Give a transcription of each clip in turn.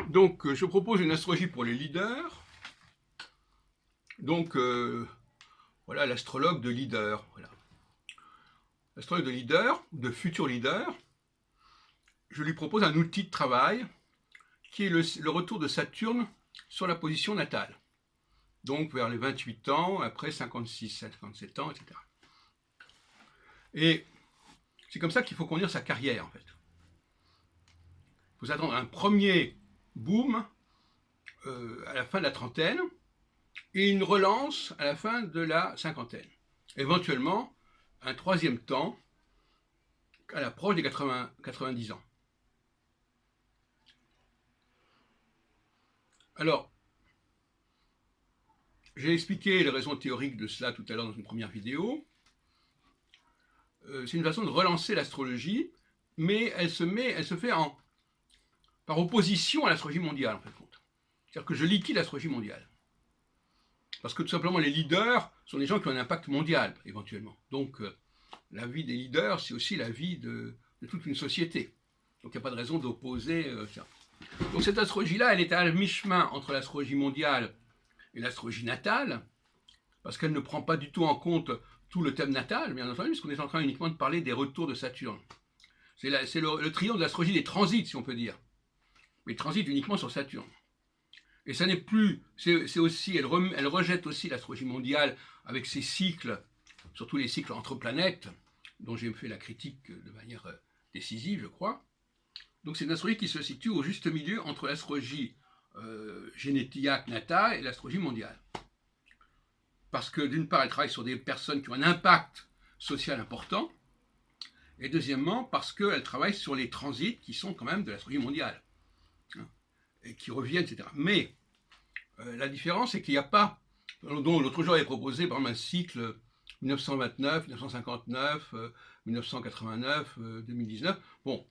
Donc, je propose une astrologie pour les leaders. Donc, voilà l'astrologue de leader. Voilà. L'astrologue de leader, de futur leader, je lui propose un outil de travail qui est le retour de Saturne sur la position natale. Donc, vers les 28 ans, après 56, 57 ans, etc. Et c'est comme ça qu'il faut conduire sa carrière, en fait. Il faut s'attendre à un premier boom à la fin de la trentaine et une relance à la fin de la cinquantaine. Éventuellement, un troisième temps à l'approche des 90 ans. Alors, j'ai expliqué les raisons théoriques de cela tout à l'heure dans une première vidéo. C'est une façon de relancer l'astrologie, mais elle se fait par opposition à l'astrologie mondiale, en fait. C'est-à-dire que je liquide l'astrologie mondiale. Parce que tout simplement, les leaders sont des gens qui ont un impact mondial, éventuellement. Donc, la vie des leaders, c'est aussi la vie de toute une société. Donc, il n'y a pas de raison d'opposer ça. Donc, cette astrologie-là, elle est à mi-chemin entre l'astrologie mondiale et l'astrologie natale, parce qu'elle ne prend pas du tout en compte tout le thème natal, bien entendu, puisqu'on est en train uniquement de parler des retours de Saturne. C'est le triomphe de l'astrologie des transits, si on peut dire. Mais transits uniquement sur Saturne. Et ça n'est plus, c'est aussi, elle rejette aussi l'astrologie mondiale avec ses cycles, surtout les cycles entre planètes, dont j'ai fait la critique de manière décisive, je crois. Donc c'est une astrologie qui se situe au juste milieu entre l'astrologie génétique natale et l'astrologie mondiale. Parce que d'une part, elle travaille sur des personnes qui ont un impact social important, et deuxièmement, parce qu'elle travaille sur les transits qui sont quand même de l'astrologie mondiale, hein, et qui reviennent, etc. Mais la différence, c'est qu'il n'y a pas, dont l'autre jour j'avais proposé par exemple un cycle 1929, 1959, 1989, 2019. Bon,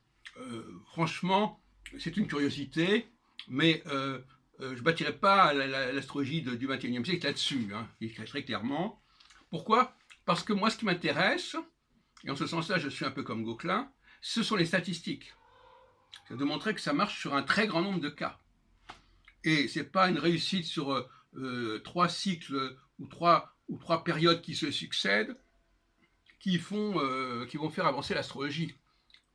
franchement, c'est une curiosité, mais je ne bâtirai pas l'astrologie du XXIe siècle là-dessus, hein, très clairement. Pourquoi ? Parce que moi, ce qui m'intéresse, et en ce sens-là, je suis un peu comme Gauquelin, ce sont les statistiques. C'est de montrer que ça marche sur un très grand nombre de cas. Et ce n'est pas une réussite sur 3 cycles ou trois périodes qui se succèdent qui vont faire avancer l'astrologie.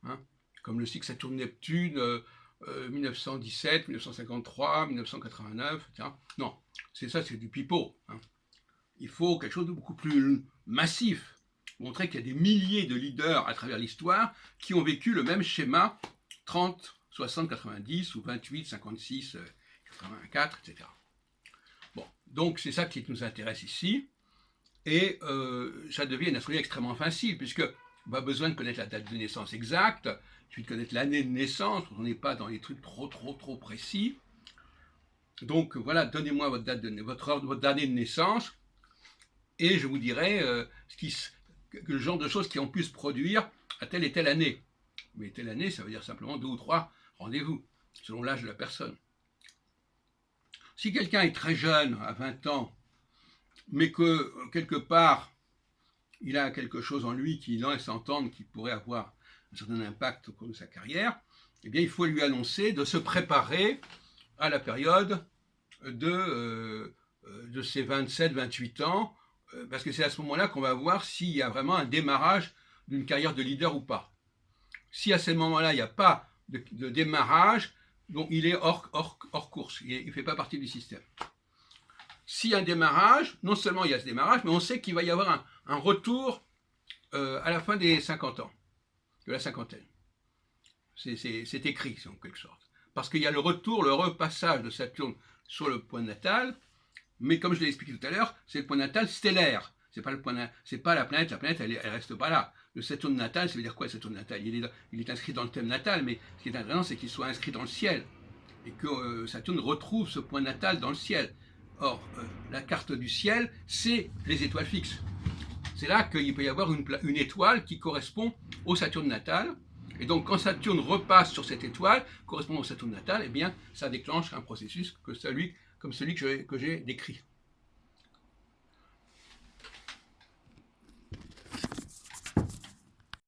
Hein, comme le cycle Saturne-Neptune, 1917, 1953, 1989, etc. Non, c'est du pipeau. Hein. Il faut quelque chose de beaucoup plus massif. Montrer qu'il y a des milliers de leaders à travers l'histoire qui ont vécu le même schéma 30, 60, 90 ou 28, 56, 84, etc. Bon, donc c'est ça qui nous intéresse ici. Et ça devient une astrologie extrêmement facile, puisque on n'a pas besoin de connaître la date de naissance exacte, puis de connaître l'année de naissance, on n'est pas dans les trucs trop précis. Donc voilà, donnez-moi votre année de naissance, et je vous dirai le genre de choses qui ont pu se produire à telle et telle année. Mais telle année, ça veut dire simplement 2 ou 3 rendez-vous, selon l'âge de la personne. Si quelqu'un est très jeune, à 20 ans, mais que quelque part, il a quelque chose en lui qui laisse entendre qu'il pourrait avoir un certain impact au cours de sa carrière, eh bien, il faut lui annoncer de se préparer à la période de ses 27-28 ans, parce que c'est à ce moment-là qu'on va voir s'il y a vraiment un démarrage d'une carrière de leader ou pas. Si à ce moment-là, il n'y a pas de démarrage, donc il est hors course, il ne fait pas partie du système. S'il y a un démarrage, non seulement il y a ce démarrage, mais on sait qu'il va y avoir un retour à la fin des 50 ans, de la cinquantaine. C'est écrit, en quelque sorte. Parce qu'il y a le retour, le repassage de Saturne sur le point natal, mais comme je l'ai expliqué tout à l'heure, c'est le point natal stellaire. C'est pas la planète elle reste pas là. Le Saturne natal, ça veut dire quoi, le Saturne natal ? Il est inscrit dans le thème natal, mais ce qui est intéressant, c'est qu'il soit inscrit dans le ciel, et que Saturne retrouve ce point natal dans le ciel. Or, la carte du ciel, c'est les étoiles fixes. C'est là qu'il peut y avoir une étoile qui correspond au Saturne natal. Et donc, quand Saturne repasse sur cette étoile, correspondant au Saturne natal, eh bien, ça déclenche un processus comme celui que j'ai décrit.